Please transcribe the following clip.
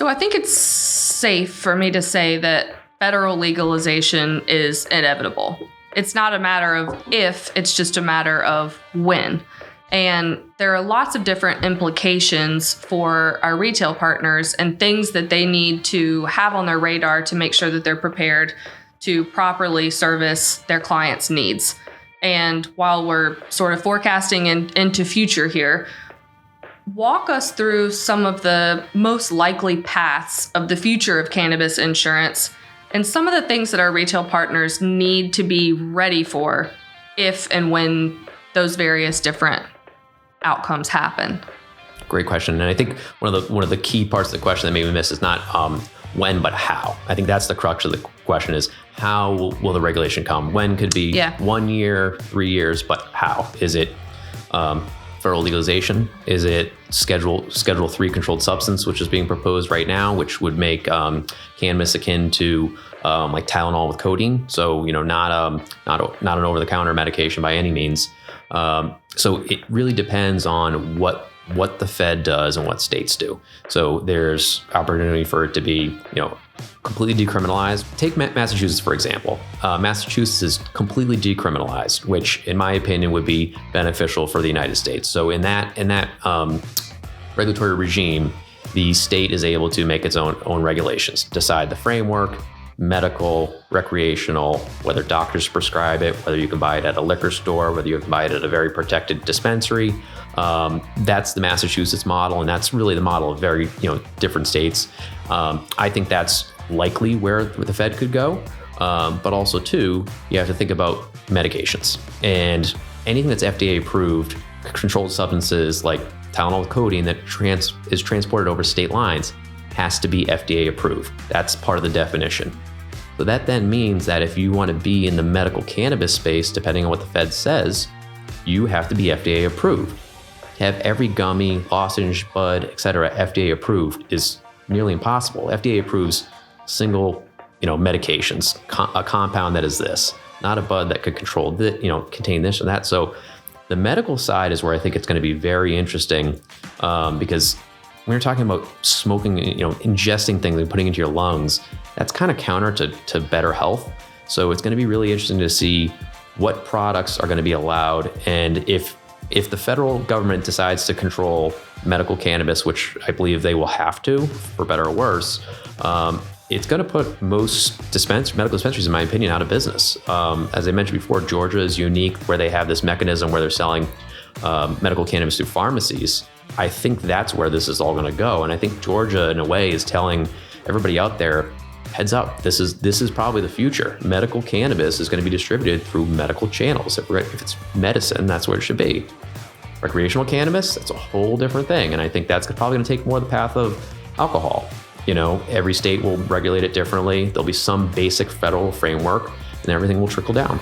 So I think it's safe for me to say that federal legalization is inevitable. It's not a matter of if, it's just a matter of when. And there are lots of different implications for our retail partners and things that they need to have on their radar to make sure that they're prepared to properly service their clients' needs. And while we're sort of forecasting into future here, walk us through some of the most likely paths of the future of cannabis insurance and some of the things that our retail partners need to be ready for if and when those various different outcomes happen. Great question. And I think one of the key parts of the question that maybe we miss is not when, but how. I think that's the crux of the question is how will the regulation come? When could be 1 year, 3 years, but how? Is it federal legalization? Is it Schedule 3 controlled substance, which is being proposed right now, which would make cannabis akin to like Tylenol with codeine? So, not an over-the-counter medication by any means. So it really depends on what the Fed does and what states do. So there's opportunity for it to be, completely decriminalized. Take Massachusetts, for example. Massachusetts is completely decriminalized, which in my opinion would be beneficial for the United States. So in that regulatory regime, the state is able to make its own regulations, decide the framework, medical, recreational, whether doctors prescribe it, whether you can buy it at a liquor store, whether you can buy it at a very protected dispensary. That's the Massachusetts model, and that's really the model of very different states. I think that's likely where the Fed could go, but also too, you have to think about medications and anything that's FDA approved, controlled substances like Tylenol with codeine that is transported over state lines has to be FDA approved. That's part of the definition. So that then means that if you want to be in the medical cannabis space, depending on what the Fed says, you have to be FDA approved. To have every gummy, lozenge, bud, etc. FDA approved is nearly impossible. FDA approves single, medications, a compound that is this, not a bud that could control contain this and that. So the medical side is where I think it's going to be very interesting because when you're talking about smoking, ingesting things and putting into your lungs, that's kind of counter to better health. So it's going to be really interesting to see what products are going to be allowed. And if the federal government decides to control medical cannabis, which I believe they will have to, for better or worse, it's going to put most medical dispensaries, in my opinion, out of business. As I mentioned before, Georgia is unique where they have this mechanism where they're selling medical cannabis through pharmacies. I think that's where this is all going to go. And I think Georgia, in a way, is telling everybody out there, heads up, this is probably the future. Medical cannabis is going to be distributed through medical channels. If it's medicine, that's where it should be. Recreational cannabis, that's a whole different thing. And I think that's probably going to take more the path of alcohol. Every state will regulate it differently. There'll be some basic federal framework and everything will trickle down.